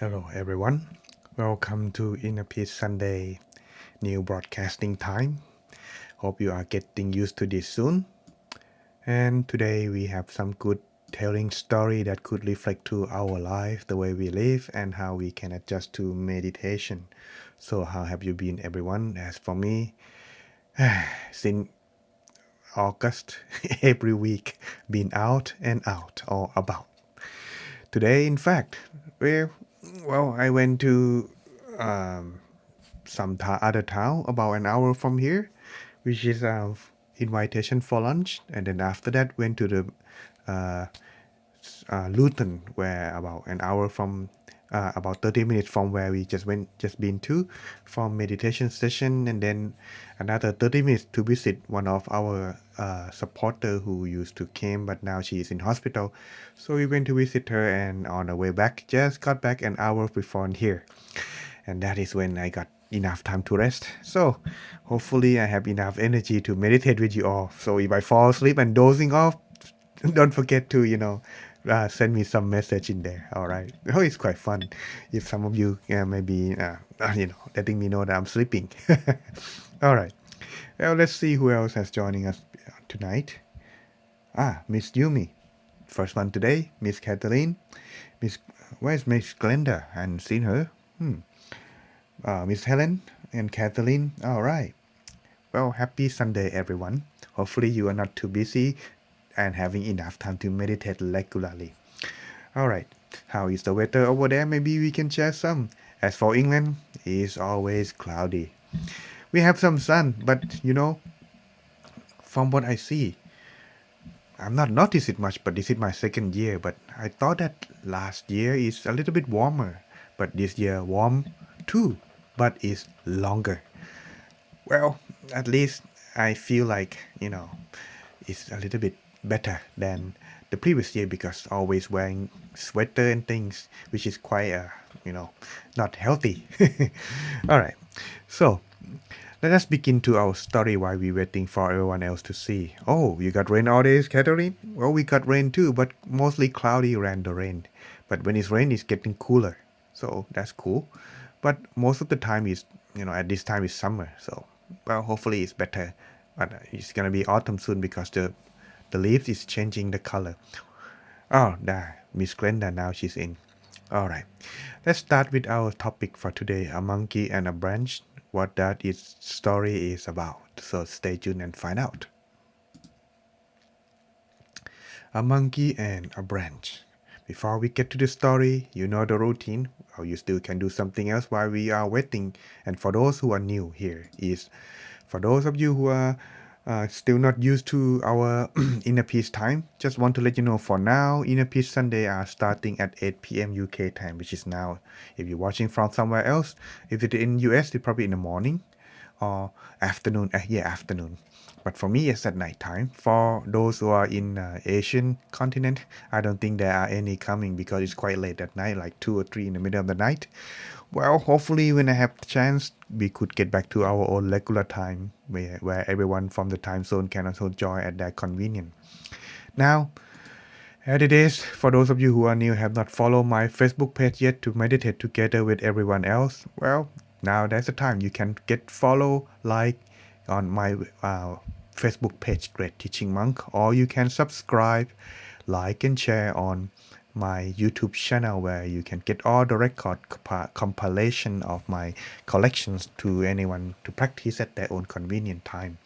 Hello everyone, welcome to Inner Peace Sunday new broadcasting time. Hope you are getting used to this soon. And today we have some good telling story that could reflect to our life, the way we live and how we can adjust to meditation. So how have you been everyone? As for me, since August, every week been out and out or about. Today in fact, I went to um, some other town about an hour from here, which is invitation for lunch, and then after that went to the uh, Luton, where about an hour from about 30 minutes from where we just been to for meditation session, and then another 30 minutes to visit one of our supporter who used to came but now she is in hospital, so we went to visit her, and on the way back just got back an hour before here, and that is when I got enough time to rest. So hopefully I have enough energy to meditate with you all. So if I fall asleep and dozing off, don't forget to send me some message in there. All right. Oh, it's quite fun if some of you maybe letting me know that I'm sleeping. All right. Well, let's see who else has joining us tonight. Miss Yumi, first one today. Miss Kathleen. Miss Where's Miss Glenda? I hadn't seen her. Miss Helen and Kathleen. All right. Well, happy Sunday, everyone. Hopefully, you are not too busy and having enough time to meditate regularly. All right. How is the weather over there? Maybe we can share some. As for England, it's always cloudy. We have some sun, but from what I see, I'm not noticed it much, but this is my second year. But I thought that last year is a little bit warmer, but this year warm too, but it's longer. Well, at least I feel like, it's a little bit better than the previous year because always wearing sweater and things, which is quite, not healthy. All right. So let us begin to our story while we're waiting for everyone else to see. Oh, you got rain all days, Catherine? Well, we got rain too, but mostly cloudy around the rain. But when it's rain, it's getting cooler. So that's cool. But most of the time is, at this time is summer. So, well, hopefully it's better. But it's going to be autumn soon because the leaves is changing the color. Oh, there. Miss Glenda, now she's in. All right. Let's start with our topic for today, a monkey and a branch, what that is story is about. So stay tuned and find out. A monkey and a branch. Before we get to the story, you know the routine, or you still can do something else while we are waiting. And for those who are new here, is for those of you who are still not used to our Inner Peace time, just want to let you know for now, Inner Peace Sunday are starting at 8 p.m. UK time, which is now. If you're watching from somewhere else, if it's in US, it's probably in the morning or afternoon. Afternoon. But for me, it's at night time. For those who are in Asian continent, I don't think there are any coming because it's quite late at night, like 2 or 3 in the middle of the night. Well, hopefully when I have the chance, we could get back to our own regular time where everyone from the time zone can also join at their convenience. Now, as it is, for those of you who are new have not followed my Facebook page yet to meditate together with everyone else, well, now that's the time you can get follow, like on my Facebook page, Great Teaching Monk, or you can subscribe, like and share on my YouTube channel where you can get all the record compilation of my collections to anyone to practice at their own convenient time.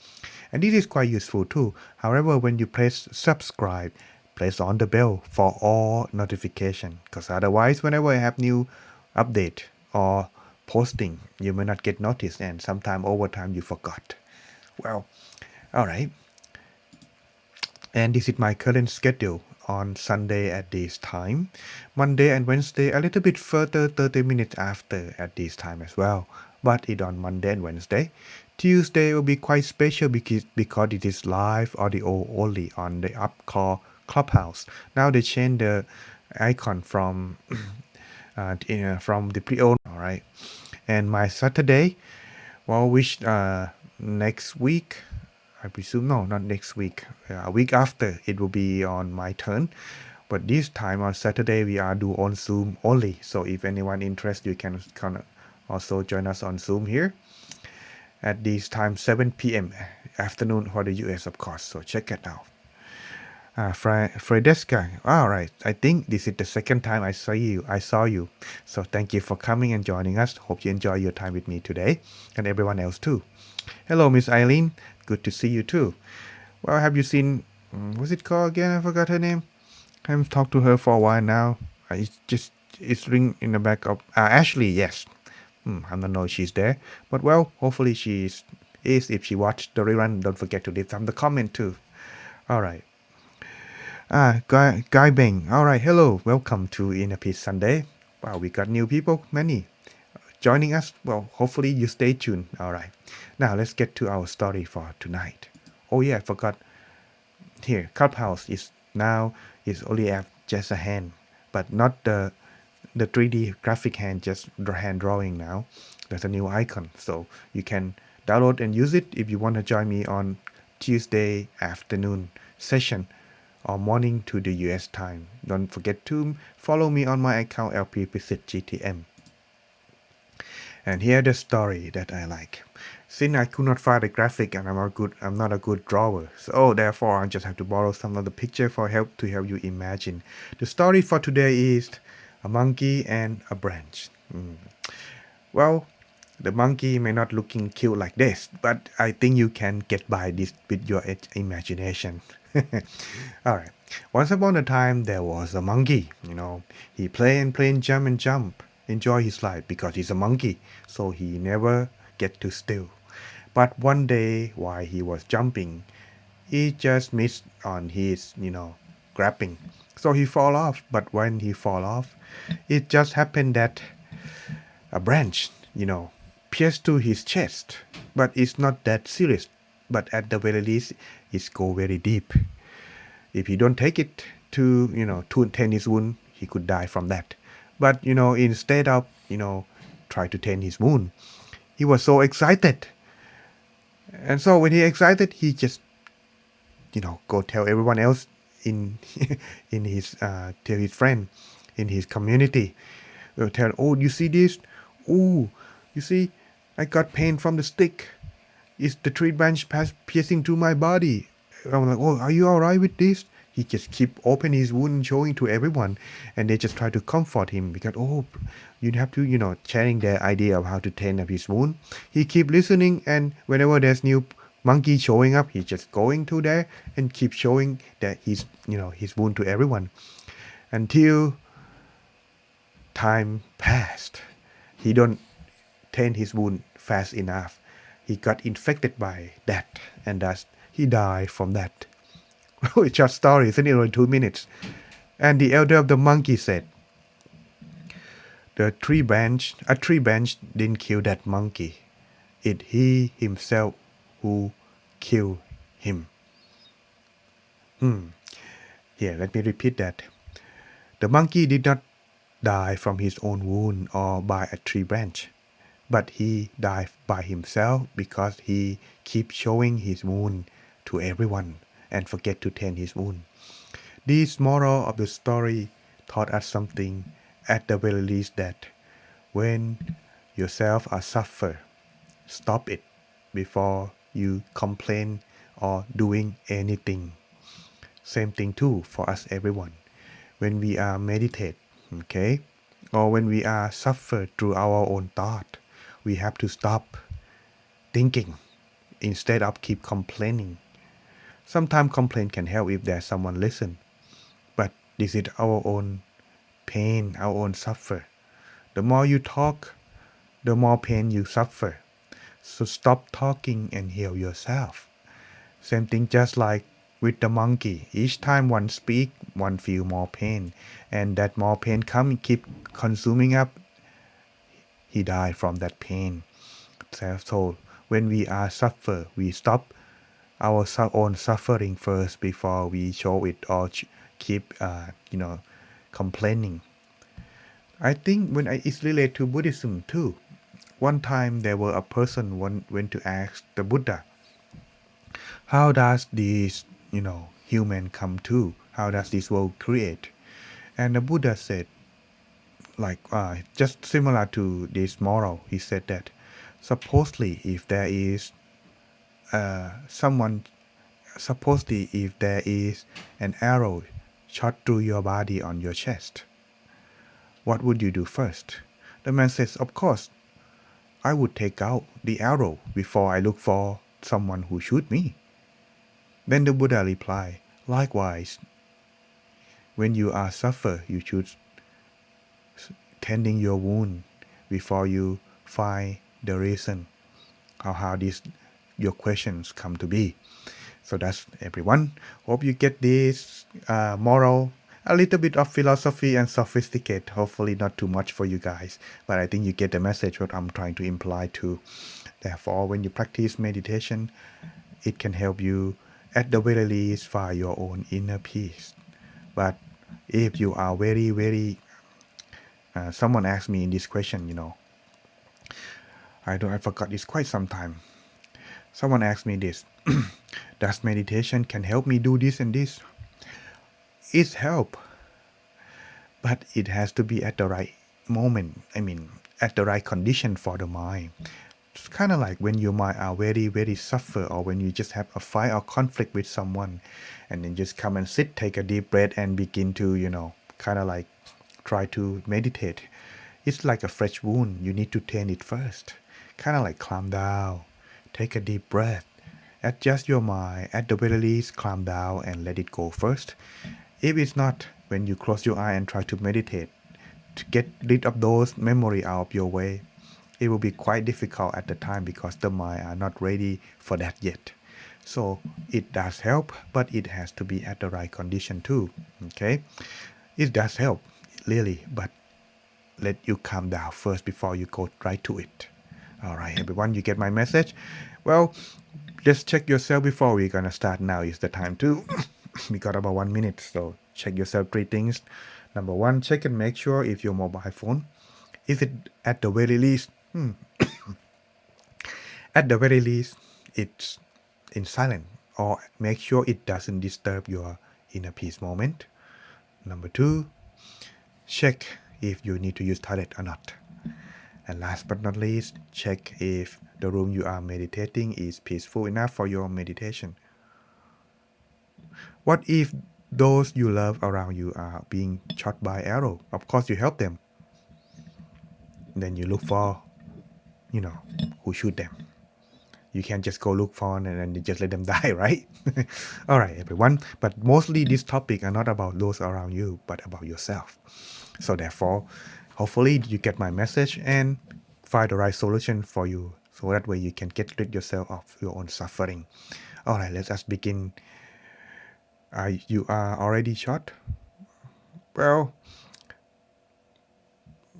And this is quite useful too. However, when you press subscribe, press on the bell for all notification, because otherwise whenever I have new update or posting, you may not get noticed, and sometime over time you forgot. Well, all right. And this is my current schedule on Sunday at this time. Monday and Wednesday a little bit further, 30 minutes after at this time as well. But it on Monday and Wednesday. Tuesday will be quite special because it is live audio only on the app called Clubhouse. Now they changed the icon from from the pre-owned. All right. And my Saturday, well, which next week, I presume, no, not next week. A week after, it will be on my turn. But this time on Saturday we are do on Zoom only. So if anyone interested, you can also join us on Zoom here at this time 7 p.m. afternoon for the US, of course. So check it out. Fredesca. All right. I think this is the second time I saw you. So thank you for coming and joining us. Hope you enjoy your time with me today and everyone else too. Hello, Miss Eileen. Good to see you too. Well, have you seen? What's it called again? I forgot her name. I haven't talked to her for a while now. It's ring in the back of Ashley. Yes. I don't know if she's there, but well, hopefully is. If she watched the rerun, don't forget to leave some the comment too. All right. Guy Beng. All right. Hello. Welcome to Inner Peace Sunday. Wow, we got new people, many joining us. Well, hopefully you stay tuned. All right. Now let's get to our story for tonight. Oh yeah, I forgot. Here, Clubhouse is only have just a hand, but not the 3D graphic hand, just the hand drawing now. There's a new icon, so you can download and use it if you want to join me on Tuesday afternoon session or morning to the US time. Don't forget to follow me on my account LP Pisit GTM. And here the story that I like. Since I could not find the graphic and I'm not a good drawer, so therefore I just have to borrow some of the picture for help to help you imagine. The story for today is a monkey and a branch. Well, the monkey may not looking cute like this, but I think you can get by this with your imagination. All right. Once upon a time, there was a monkey. He play and jump and jump, enjoy his life because he's a monkey, so he never get to steal. But one day, while he was jumping, he just missed on his, grabbing. So he fall off. But when he fall off, it just happened that a branch, pierced to his chest. But it's not that serious. But at the very least, it go very deep. If he don't take it to tend his wound, he could die from that. But, instead of, try to tend his wound, he was so excited. And so when he excited, he just, go tell everyone else in in his tell his friend in his community. Tell, oh, you see this? Oh, you see, I got pain from the stick. It's the tree branch piercing through my body. I'm like, oh, are you all right with this? He just keep open his wound and showing to everyone, and they just try to comfort him because, oh, you have to, sharing their idea of how to tend up his wound. He keep listening, and whenever there's new monkey showing up, he just going to there and keep showing that his wound to everyone until time passed. He don't tend his wound fast enough. He got infected by that, and thus he died from that. It's just story, isn't it? Only 2 minutes. And the elder of the monkey said, a tree branch didn't kill that monkey. It he himself who killed him. Here, let me repeat that. The monkey did not die from his own wound or by a tree branch, but he died by himself because he keeps showing his wound to everyone and forget to tend his wound. This moral of the story taught us something at the very least, that when yourself are suffer, stop it before you complain or doing anything. Same thing too for us everyone. When we are meditate, okay, or when we are suffer through our own thought, we have to stop thinking instead of keep complaining. Sometimes complaint can help if there's someone listen, but this is our own pain, our own suffer. The more you talk, the more pain you suffer. So stop talking and heal yourself. Same thing just like with the monkey. Each time one speak, one feel more pain, and that more pain keep consuming up. He died from that pain. So when we are suffer, we stop our own suffering first before we show it or keep complaining. I think it's related to Buddhism too. One time there were a person went to ask the Buddha, how does this human come to? How does this world create? And the Buddha said, like just similar to this moral, he said that supposedly if there is someone supposedly if there is an arrow shot through your body on your chest, what would you do first? The man says, of course, I would take out the arrow before I look for someone who shoot me. Then the Buddha replied, likewise, when you are suffer, you should tending your wound before you find the reason how this your questions come to be. So that's everyone. Hope you get this moral, a little bit of philosophy and sophisticate. Hopefully not too much for you guys, but I think you get the message what I'm trying to imply too. Therefore, when you practice meditation, it can help you at the very least find your own inner peace. But if you are very someone asked me in this question, I forgot it's quite some time. Someone asked me this, does meditation can help me do this and this? It's help, but it has to be at the right moment. I mean, at the right condition for the mind. It's kind of like when your mind are very suffer, or when you just have a fight or conflict with someone, and then just come and sit, take a deep breath, and begin to, kind of like try to meditate. It's like a fresh wound. You need to tend it first. Kind of like calm down, take a deep breath, adjust your mind, at the very least calm down and let it go first. If it's not, when you close your eye and try to meditate, to get rid of those memory out of your way, it will be quite difficult at the time because the mind are not ready for that yet. So it does help, but it has to be at the right condition too. Okay, it does help really, but let you calm down first before you go right to it. All right, everyone, you get my message? Well, just check yourself before we're gonna start. Now is the time to. We got about 1 minute, so check yourself 3 things. Number 1, check and make sure if your mobile phone, is it at the very least, at the very least, it's in silent, or make sure it doesn't disturb your inner peace moment. Number 2, check if you need to use toilet or not. And last but not least, check if the room you are meditating is peaceful enough for your meditation. What if those you love around you are being shot by arrow? Of course, you help them. Then you look for, who shoot them. You can't just go look for and then you just let them die, right? All right, everyone. But mostly these topics are not about those around you, but about yourself. So therefore, hopefully you get my message and find the right solution for you. So that way you can get rid yourself of your own suffering. All right, let us begin. You are already shot? Well,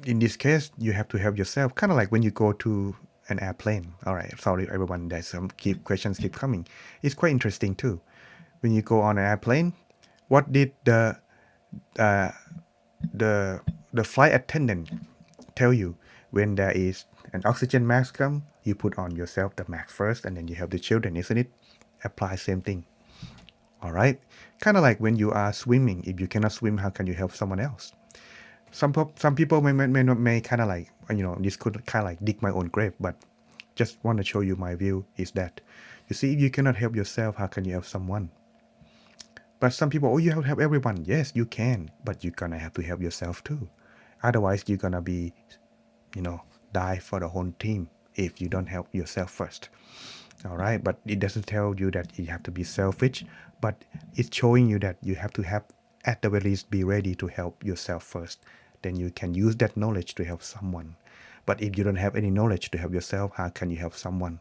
in this case, you have to help yourself. Kind of like when you go to an airplane. All right, sorry everyone. There's some questions keep coming. It's quite interesting too. When you go on an airplane, what did uh, the the flight attendant tell you when there is an oxygen mask come? You put on yourself the mask first, and then you help the children, isn't it? Apply same thing. All right, kind of like when you are swimming. If you cannot swim, how can you help someone else? Some people may kind of like, this could kind of like dig my own grave, but just want to show you my view is that, you see, if you cannot help yourself, how can you help someone? But some people, you have to help everyone. Yes, you can, but you're gonna have to help yourself too. Otherwise, you're gonna be, die for the whole team if you don't help yourself first. All right, but it doesn't tell you that you have to be selfish, but it's showing you that you have to have, at the very least, be ready to help yourself first. Then you can use that knowledge to help someone. But if you don't have any knowledge to help yourself, how can you help someone?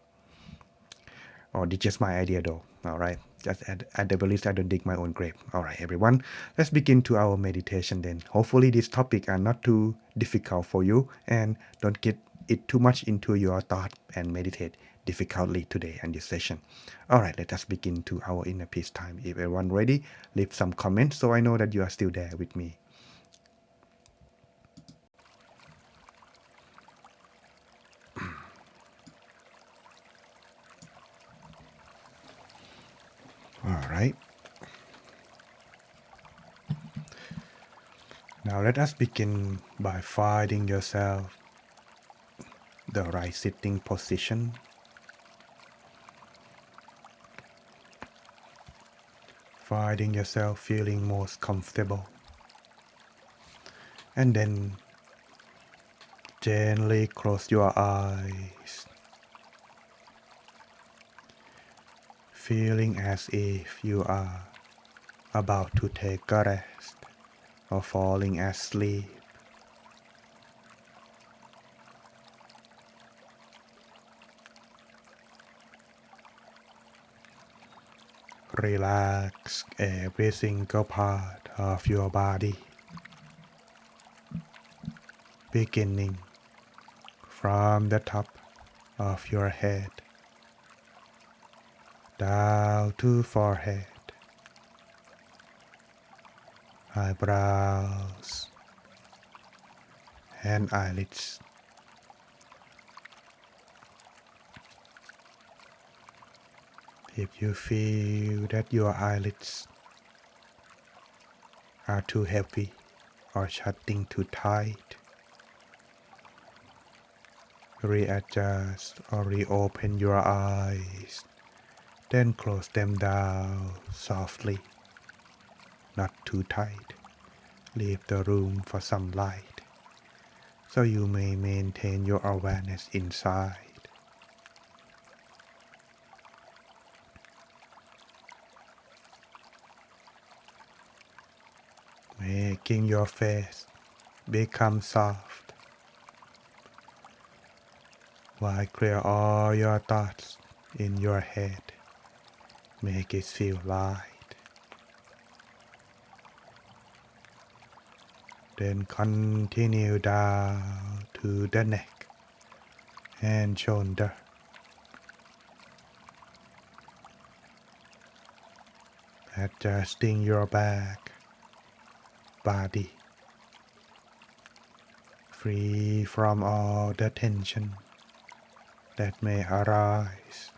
Or it's just my idea though. All right, just at the very least, I don't dig my own grave. All right, everyone, let's begin to our meditation then. Hopefully these topics are not too difficult for you, and don't get it too much into your thought and meditate difficultly today and this session. All right, let us begin to our inner peace time. If everyone ready, leave some comments so I know that you are still there with me. All right. Now let us begin by finding yourself the right sitting position. Finding yourself feeling most comfortable. And then gently close your eyes, feeling as if you are about to take a rest or falling asleep. Relax every single part of your body, beginning from the top of your head down to forehead, eyebrows, and eyelids. If you feel that your eyelids are too heavy or shutting too tight, readjust or reopen your eyes, then close them down softly, not too tight. Leave the room for some light, so you may maintain your awareness inside. Making your face become soft, while clear all your thoughts in your head. Make it feel light. Then continue down to the neck and shoulder. Adjusting your back, body, free from all the tension that may arise.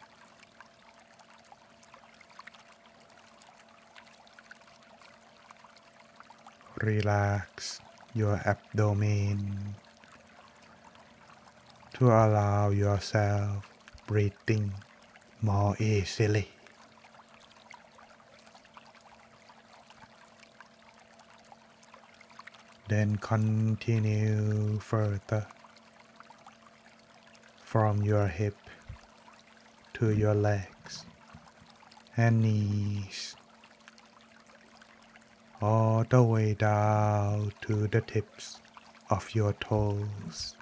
Relax your abdomen to allow yourself breathing more easily. Then continue further from your hip to your legs and knees, all the way down to the tips of your toes.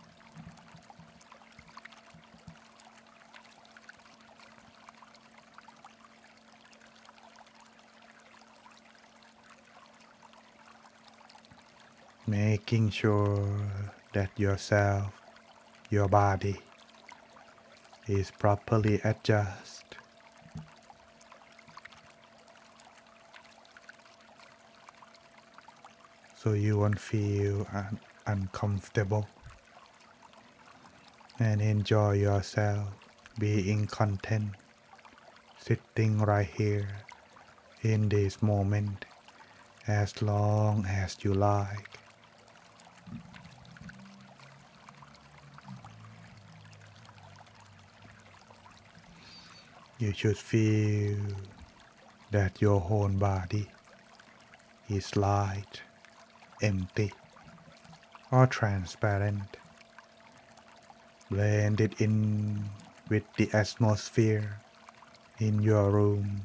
Making sure that your body is properly adjusted, so you won't feel uncomfortable, and enjoy yourself being content, sitting right here in this moment as long as you like. You should feel that your whole body is light, empty, or transparent. Blend it in with the atmosphere in your room.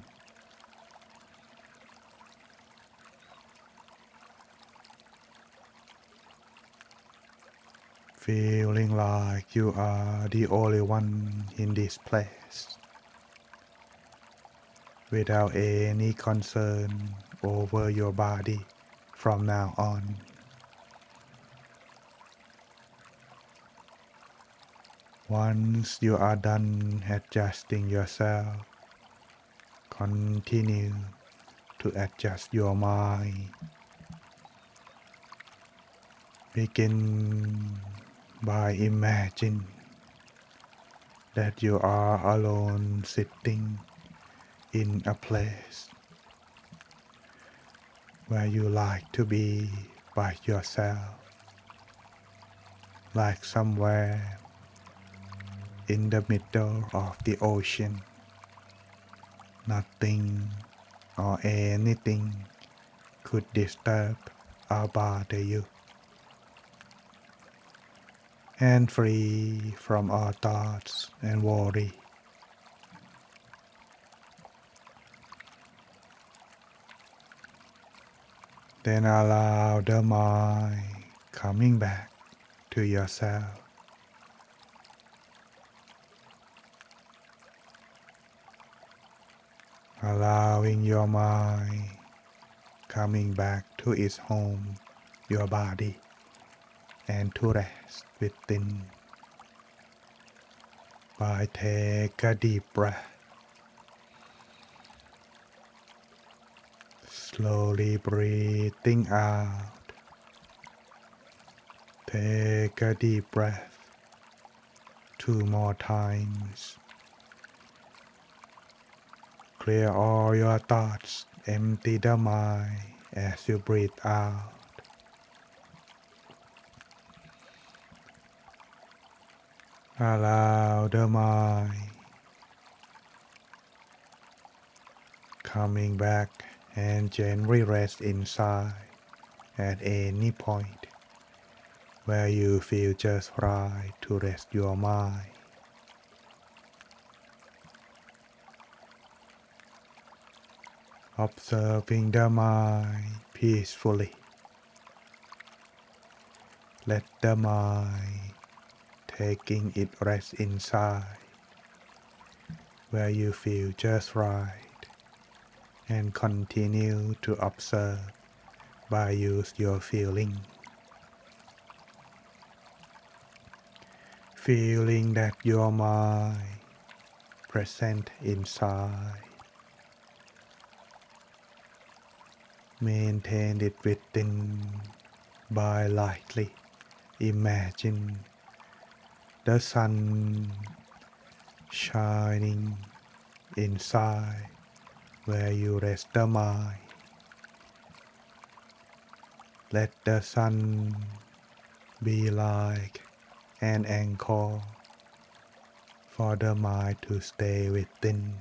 Feeling like you are the only one in this place, without any concern over your body from now on. Once you are done adjusting yourself, continue to adjust your mind. Begin by imagine that you are alone sitting in a place where you like to be by yourself, like somewhere in the middle of the ocean. Nothing or anything could disturb or bother you, and free from all thoughts and worry. Then allow the mind coming back to yourself. Allowing your mind coming back to its home, your body, and to rest within. By take a deep breath. Slowly breathing out. Take a deep breath 2 more times. Clear all your thoughts, empty the mind as you breathe out. Allow the mind coming back and gently rest inside at any point where you feel just right to rest your mind. Observing the mind peacefully. Let the mind taking it rest inside where you feel just right, and continue to observe by use your feeling. Feeling that your mind present inside. Maintain it within by lightly imagine the sun shining inside where you rest the mind. Let the sun be like an anchor for the mind to stay within.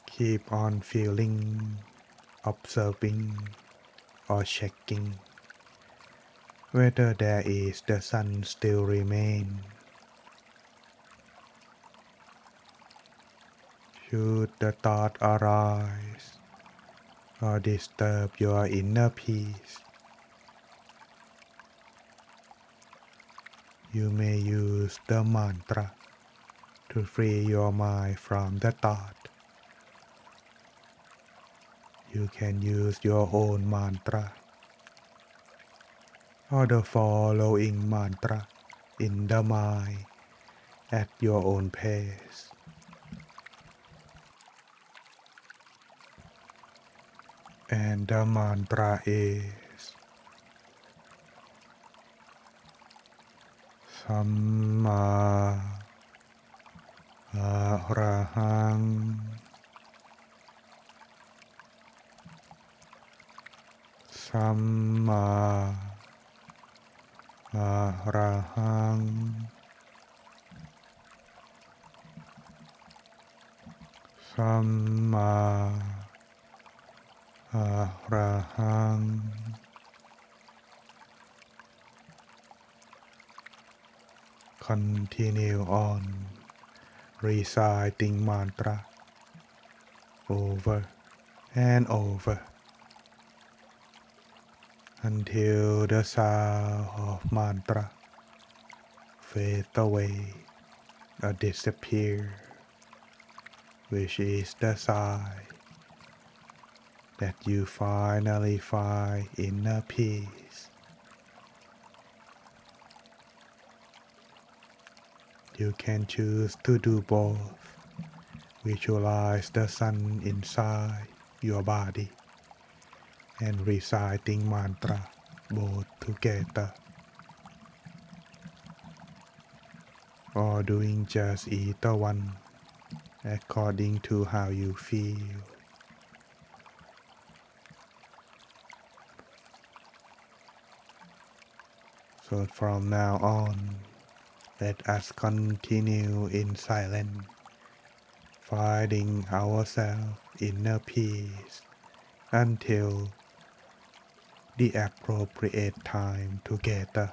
Keep on feeling, observing, or checking whether there is the sun still remain. Should the thought arise or disturb your inner peace, you may use the mantra to free your mind from the thought. You can use your own mantra or the following mantra in the mind at your own pace. And the mantra is Samma Arahang. Samma Arahang. Samma Arahang. Continue on reciting mantra over and over until the sound of mantra fades away or disappear, which is the sign that you finally find inner peace. You can choose to do both. Visualize the sun inside your body and reciting mantra both together, or doing just either one according to how you feel. So from now on, let us continue in silence, finding ourselves inner peace until the appropriate time together.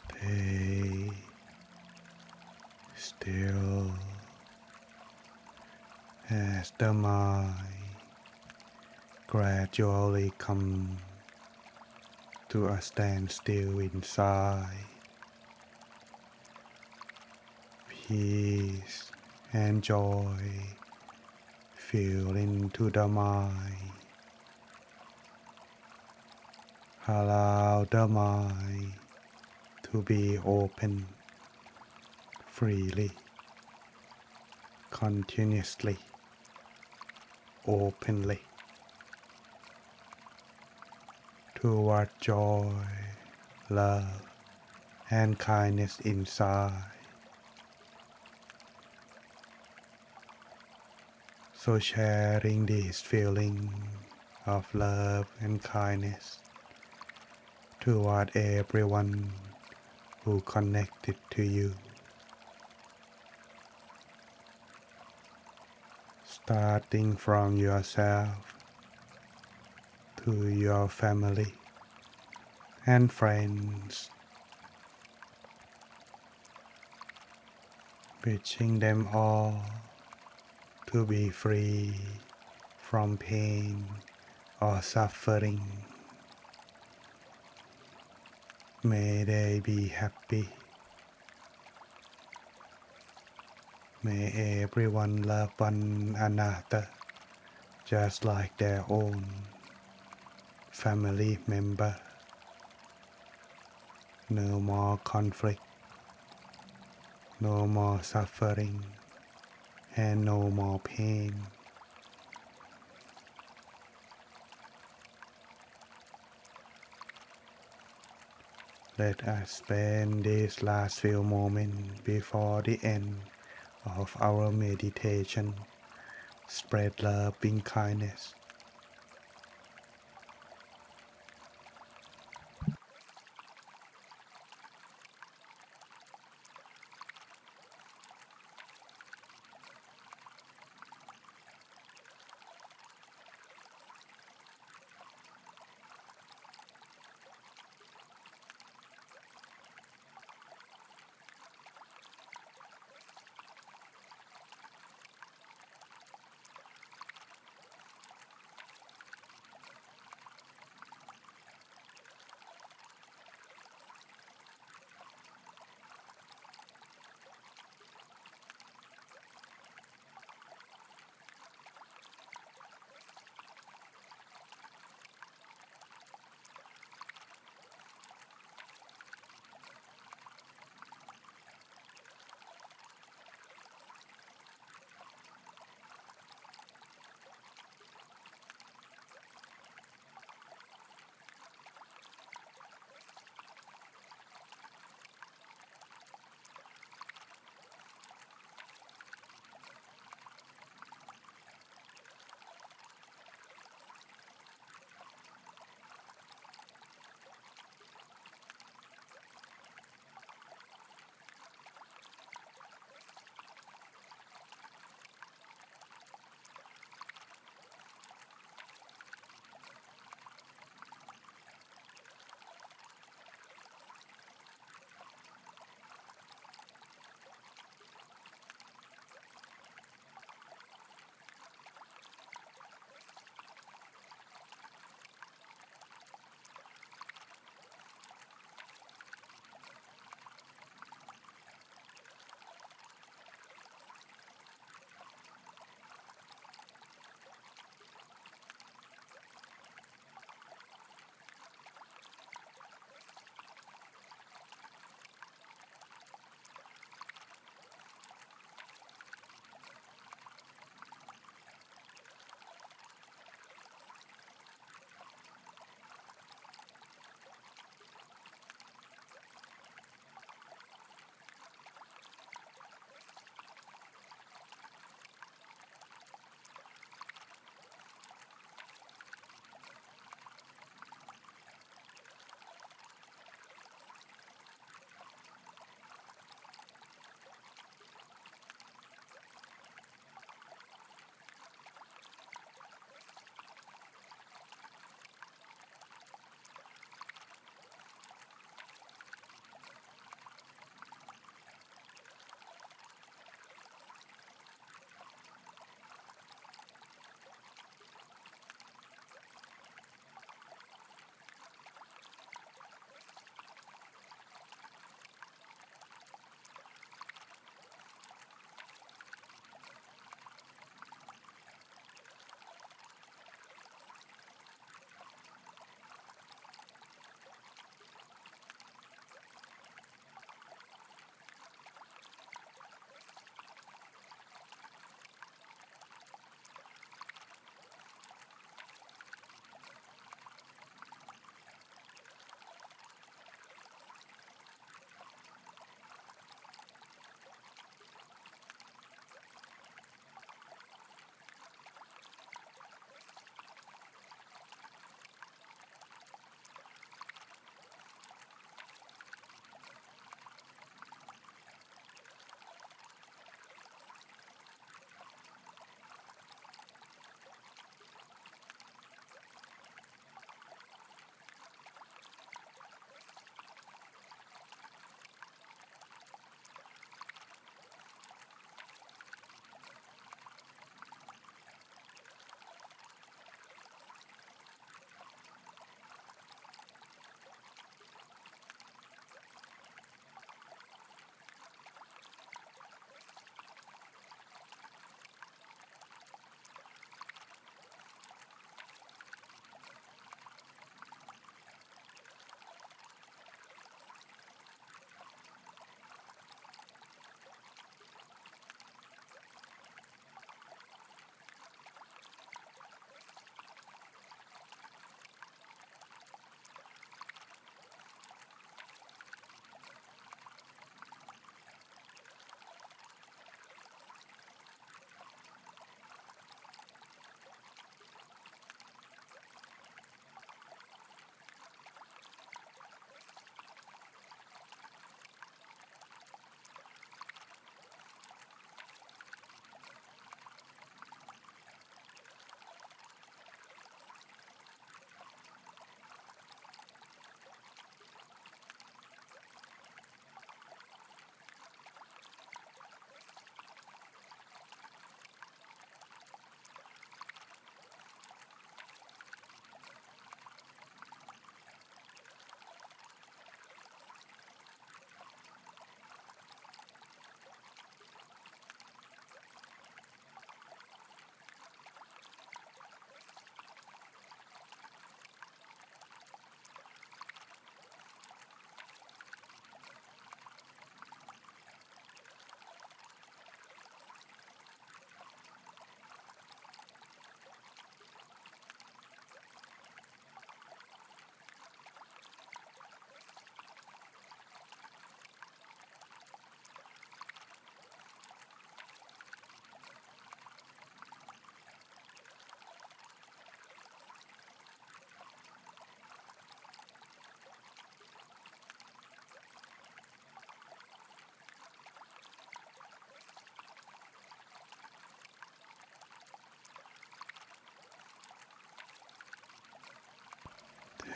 Stay still as the mind gradually comes to a standstill inside. Peace and joy fill into the mind. Allow the mind to be open freely, continuously, openly toward joy, love, and kindness inside. So sharing this feeling of love and kindness toward everyone who connected to you. Starting from yourself to your family and friends, wishing them all to be free from pain or suffering. May they be happy. May everyone love one another just like their own family member. No more conflict, no more suffering, and no more pain. Let us spend these last few moments before the end of our meditation. Spread loving kindness.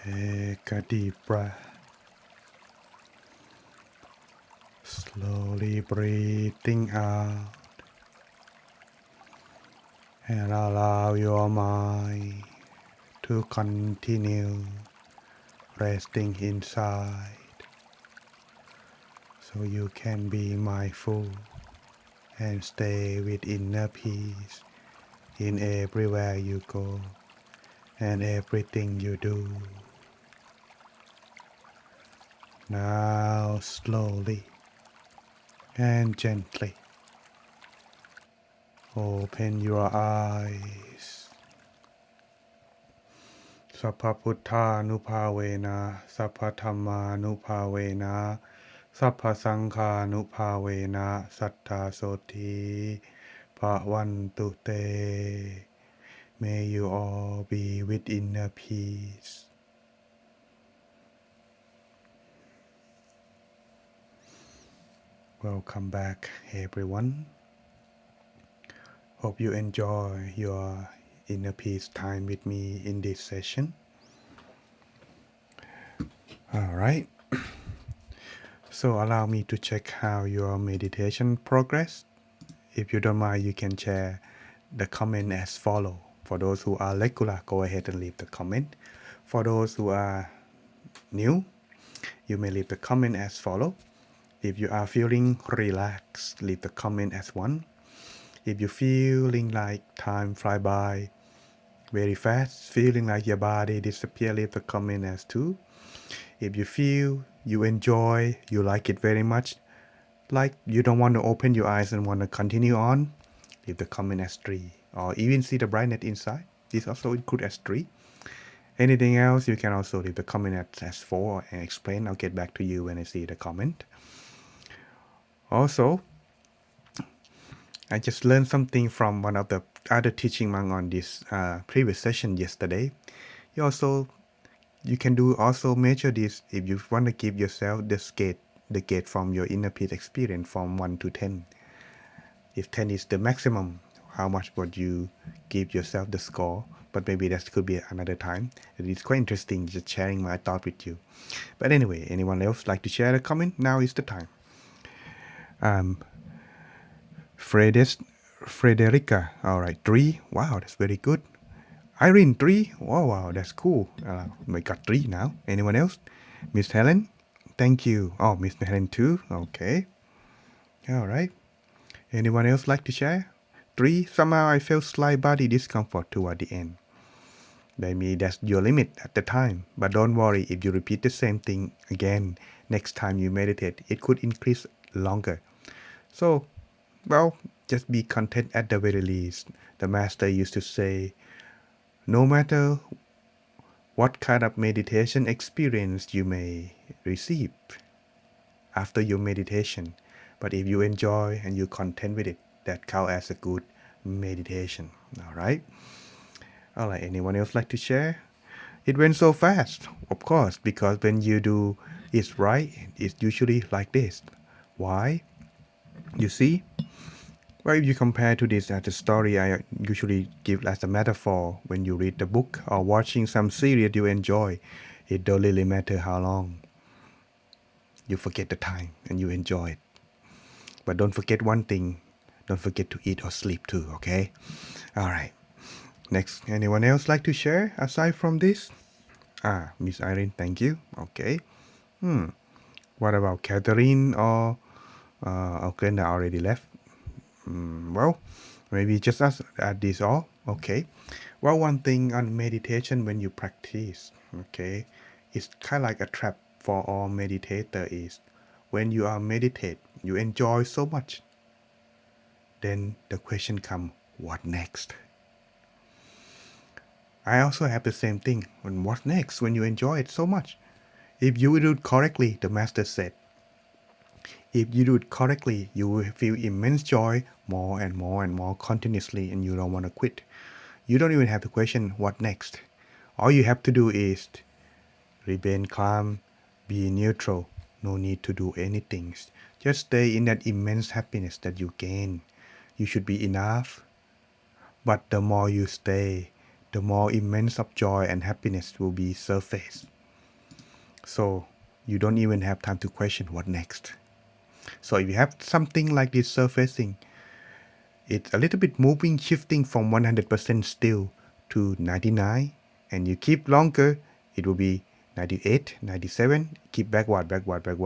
Take a deep breath. Slowly breathing out and allow your mind to continue resting inside so you can be mindful and stay with inner peace in everywhere you go and everything you do. Now slowly and gently open your eyes. สัพพพุทธานุภาเวนะสัพพธัมมานุภาเวนะสัพพสังฆานุภาเวนะสัทธาโสธีภวันตุเต May you all be with inner peace. Welcome back everyone. Hope you enjoy your inner peace time with me in this session. Alright. So allow me to check how your meditation progress. If you don't mind, you can share the comment as follow. For those who are regular, go ahead and leave the comment. For those who are new, you may leave the comment as follow. If you are feeling relaxed, leave the comment as one. If you feeling like time fly by very fast, feeling like your body disappear, leave the comment as two. If you feel you enjoy, you like it very much, like you don't want to open your eyes and want to continue on, leave the comment as 3. Or even see the brightness inside, this also include as 3. Anything else, you can also leave the comment as 4 and explain. I'll get back to you when I see the comment. Also, I just learned something from one of the other teaching monk on this previous session yesterday. You can do also measure this if you want to give yourself the gate from your inner peace experience from 1 to 10. If 10 is the maximum, how much would you give yourself the score? But maybe that could be another time. It's quite interesting just sharing my thought with you. But anyway, anyone else like to share a comment? Now is the time. Frederica, all right, 3. Wow, that's very good. Irene, 3. Wow, that's cool. We got 3 now. Anyone else? Miss Helen, thank you. Oh, Miss Helen 2. Okay. All right. Anyone else like to share? 3. Somehow I felt slight body discomfort toward the end. Maybe that's your limit at the time. But don't worry, if you repeat the same thing again next time you meditate, it could increase longer. So, well, just be content at the very least. The master used to say, no matter what kind of meditation experience you may receive after your meditation, but if you enjoy and you're content with it, that counts as a good meditation. All right. Anyone else like to share? It went so fast, of course, because when you do it right, it's usually like this. Why? You see? Well, if you compare to this as a story I usually give as a metaphor when you read the book or watching some series you enjoy, it don't really matter how long. You forget the time and you enjoy it. But don't forget one thing. Don't forget to eat or sleep too, okay? All right. Next, anyone else like to share aside from this? Miss Irene, thank you. Okay. What about Catherine or Glenda already left? Well, maybe just us at this all. Okay. Well, one thing on meditation when you practice, okay, it's kind of like a trap for all meditator is when you are meditate, you enjoy so much. Then the question come, what next? I also have the same thing. When what next when you enjoy it so much? If you do it correctly, the master said, if you do it correctly, you will feel immense joy more and more and more continuously and you don't want to quit. You don't even have to question what next. All you have to do is remain calm, be neutral, no need to do anything. Just stay in that immense happiness that you gain. You should be enough. But the more you stay, the more immense of joy and happiness will be surface. So you don't even have time to question what next. So if you have something like this surfacing, it's a little bit moving, shifting from 100% still to 99, and you keep longer, it will be 98, 97, keep backward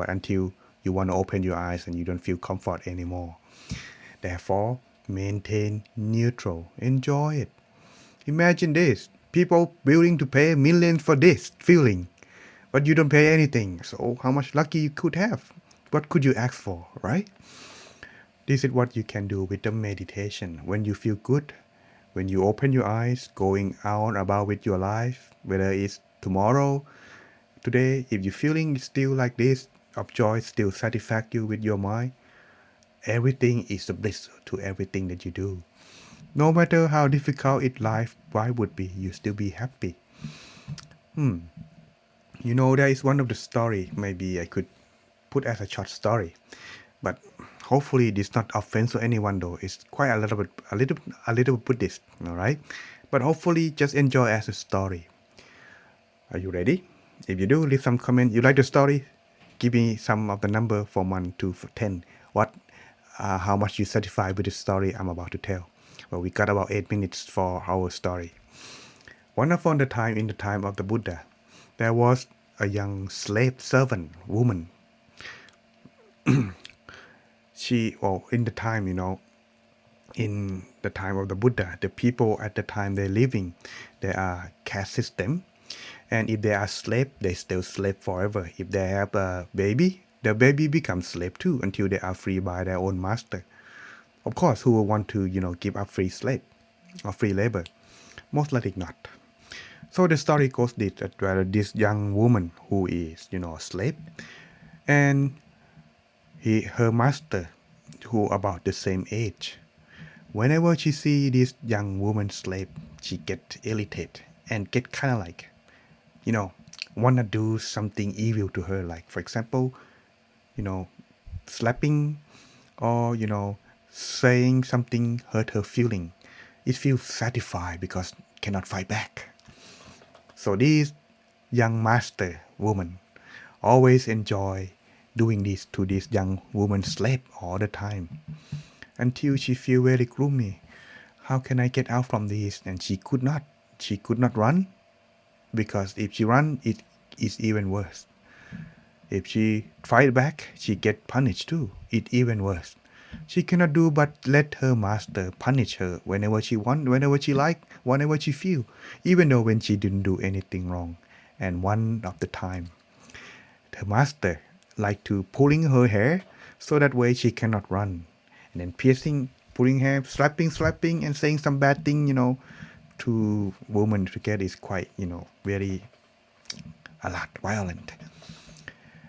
until you want to open your eyes and you don't feel comfort anymore. Therefore, maintain neutral, enjoy it. Imagine this, people willing to pay millions for this feeling, but you don't pay anything. So how much lucky you could have? What could you ask for, right? This is what you can do with the meditation. When you feel good, when you open your eyes, going out about with your life, whether it's tomorrow, today, if you're feeling still like this, of joy, still satisfy you with your mind, everything is a bliss to everything that you do. No matter how difficult it life why would be, you still be happy. There is one of the story, maybe I could put as a short story, but hopefully this not offense to anyone though. It's quite a little Buddhist, all right? But hopefully just enjoy as a story. Are you ready? If you do, leave some comment. You like the story? Give me some of the number from 1 to 10. How much you satisfied with the story I'm about to tell. Well, we got about 8 minutes for our story. Once upon a time, in the time of the Buddha, there was a young slave servant woman. In the time, in the time of the Buddha, the people at the time they're living, there are caste system, and if they are slave, they still slave forever. If they have a baby, the baby becomes slave too until they are free by their own master. Of course, who will want to give up free slave or free labor? Most likely not. So the story goes that this young woman who is a slave, and her master who about the same age. Whenever she see this young woman slave, she get irritated and get kind of like, you know, wanna do something evil to her. Like for example, you know, slapping or saying something hurt her feeling. It feels satisfied because cannot fight back. So this young master woman always enjoy doing this to this young woman slave all the time until she feel very gloomy. How can I get out from this? And she could not. She could not run because if she run, it is even worse. If she fight back, she get punished too. It even worse. She cannot do but let her master punish her whenever she want, whenever she like, whenever she feel, even though when she didn't do anything wrong. And one of the time, her master like to pulling her hair so that way she cannot run, and then piercing, pulling hair, slapping, and saying some bad thing, to women to get is quite, very a lot violent.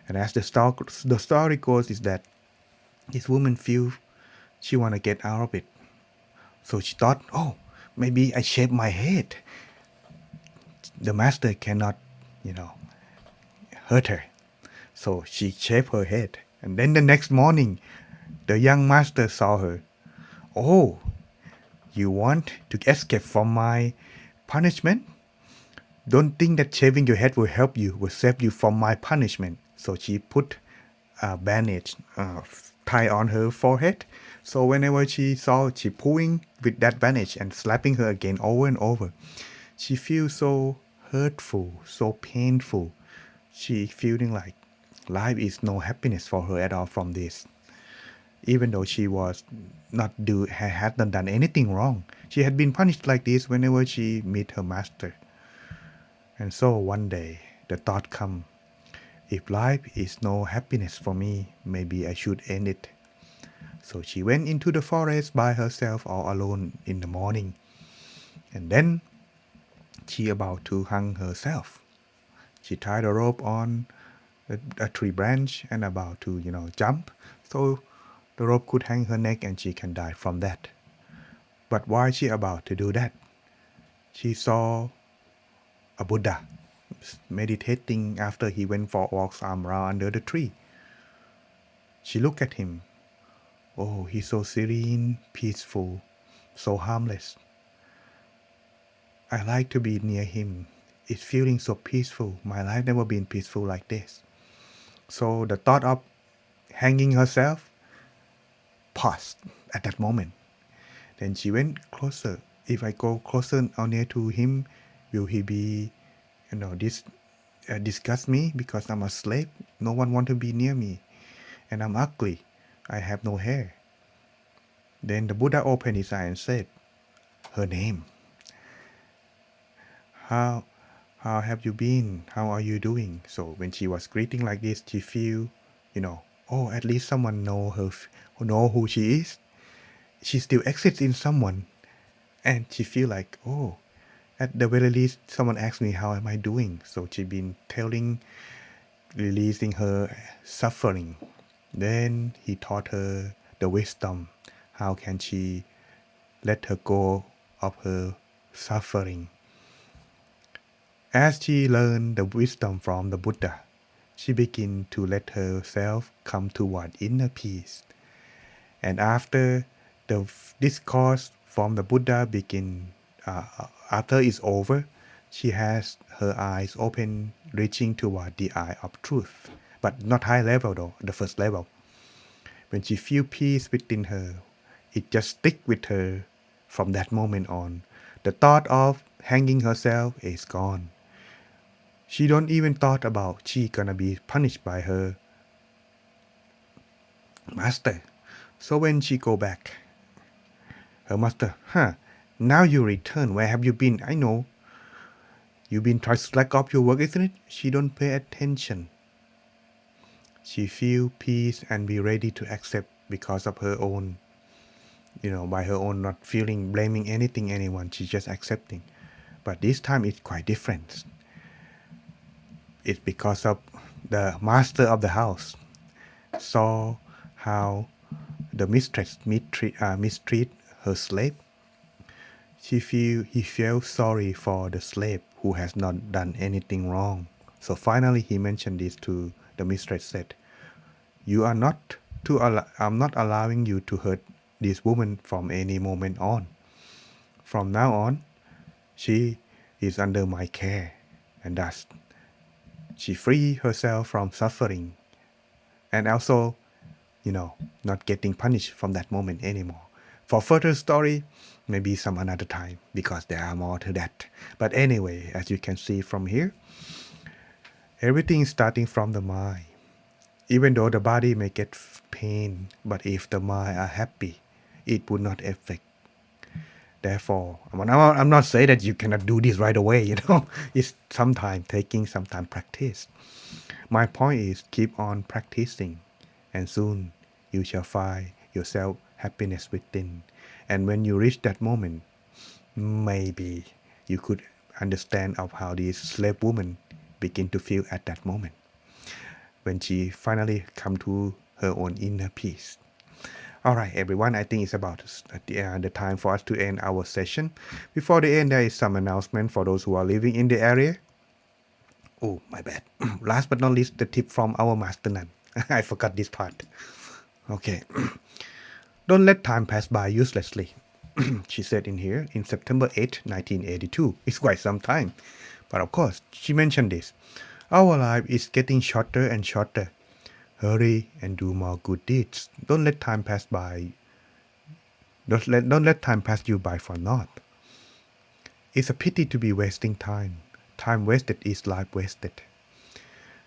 And as the story goes is that this woman feel she want to get out of it. So she thought, oh, maybe I shave my head. The master cannot, you know, hurt her. So she shaved her head. And then the next morning, the young master saw her. Oh, you want to escape from my punishment? Don't think that shaving your head will help you, will save you from my punishment. So she put a bandage tie on her forehead. So whenever she pulling with that bandage and slapping her again over and over, she feels so hurtful, so painful. She feeling like life is no happiness for her at all from this. Even though she was had not done anything wrong, she had been punished like this whenever she meet her master. And so one day the thought come, if life is no happiness for me, maybe I should end it. So she went into the forest by herself all alone in the morning. And then she about to hang herself. She tied a rope on a tree branch and about to, jump. So the rope could hang her neck and she can die from that. But while she about to do that, she saw a Buddha meditating after he went for walks arm around under the tree. She looked at him. Oh, he's so serene, peaceful, so harmless. I like to be near him it's feeling so peaceful. My life never been peaceful like this. So the thought of hanging herself paused at that moment. Then she went closer. If I go closer or near to him, will he be, disgust me because I'm a slave? No one want to be near me, and I'm ugly. I have no hair. Then the Buddha opened his eye and said, her name. How how have you been? How are you doing? So when she was greeting like this, she feel, oh, at least someone know who she is. She still exists in someone, and she feel like, oh, at the very least, someone asked me how am I doing. So she been telling, releasing her suffering. Then he taught her the wisdom. How can she let her go of her suffering? As she learned the wisdom from the Buddha, she began to let herself come toward inner peace. And after the discourse from the Buddha after it's over, she has her eyes open, reaching toward the eye of truth, but not high level though, the first level. When she feel peace within her, it just stick with her from that moment on. The thought of hanging herself is gone. She don't even thought about she gonna be punished by her master. So when she go back, her master, now you return. Where have you been? I know. You've been trying to slack off your work, isn't it? She don't pay attention. She feel peace and be ready to accept because of her own, by her own not feeling, blaming anything, anyone. She's just accepting. But this time it's quite different. It's because of the master of the house saw how the mistress mistreat her slave. He felt sorry for the slave who has not done anything wrong. So finally he mentioned this to the mistress, said, "You are not I'm not allowing you to hurt this woman from any moment on. From now on, she is under my care, and thus she free herself from suffering, and also, not getting punished from that moment anymore." For further story, maybe some another time, because there are more to that. But anyway, as you can see from here, everything is starting from the mind. Even though the body may get pain, but if the mind are happy, it would not affect. Therefore, I'm not saying that you cannot do this right away, It's taking some time practice. My point is keep on practicing, and soon you shall find yourself happiness within. And when you reach that moment, maybe you could understand of how this slave woman begin to feel at that moment, when she finally come to her own inner peace. All right, everyone, I think it's about the time for us to end our session. Before the end, there is some announcement for those who are living in the area. Oh, my bad. Last but not least, the tip from our master nun. I forgot this part. Okay. Don't let time pass by uselessly. She said in here, in September 8, 1982. It's quite some time. But of course, she mentioned this. Our life is getting shorter and shorter. Hurry and do more good deeds. Don't let time pass by. Don't let time pass you by for naught. It's a pity to be wasting time. Time wasted is life wasted.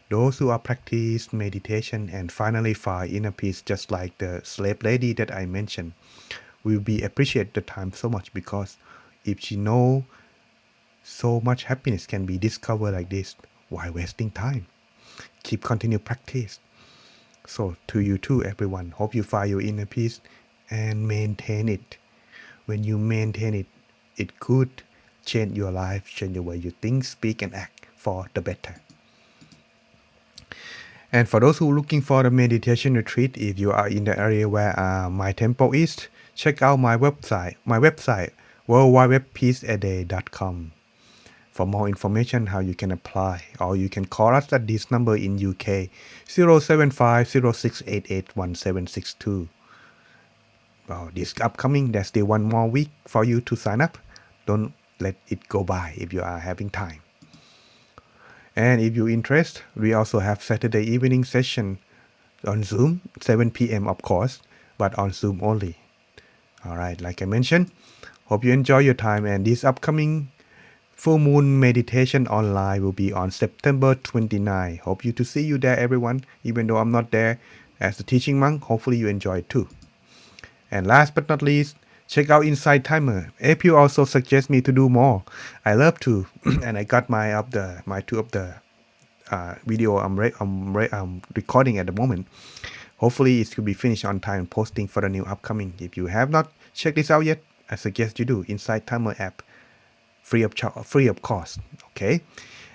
Those who are practice meditation and finally find inner peace, just like the slave lady that I mentioned, will be appreciate the time so much, because if she know so much happiness can be discovered like this, why wasting time? Keep continue practice. So to you too, everyone, hope you find your inner peace and maintain it. When you maintain it, it could change your life, change the way you think, speak, and act for the better. And for those who are looking for the meditation retreat, if you are in the area where my temple is, check out my website, worldwidepeaceaday.com, for more information how you can apply, or you can call us at this number in UK, 07506881762. Well, this upcoming, there's still one more week for you to sign up. Don't let it go by if you are having time. And if you're interested, we also have Saturday evening session on Zoom, 7 p.m. of course, but on Zoom only. All right, like I mentioned, hope you enjoy your time, and this upcoming full moon meditation online will be on September 29. Hope you to see you there, everyone. Even though I'm not there as a teaching monk, hopefully you enjoy it too. And last but not least, check out Insight Timer. April also suggests me to do more. I love to, and I got my two of the video I'm recording at the moment. Hopefully it could be finished on time posting for the new upcoming. If you have not checked this out yet, I suggest you do. Insight Timer app, free of cost. Okay,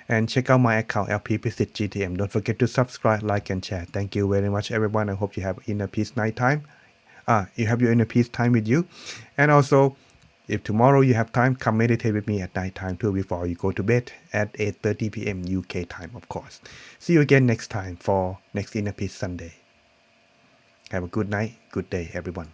and check out my account LP Pisit GTM. Don't forget to subscribe, like, and share. Thank you very much, everyone. I hope you have inner peace night time. You have your inner peace time with you, and also, if tomorrow you have time, come meditate with me at night time too before you go to bed at 8:30 p.m. UK time, of course. See you again next time for next Inner Peace Sunday. Have a good night, good day, everyone.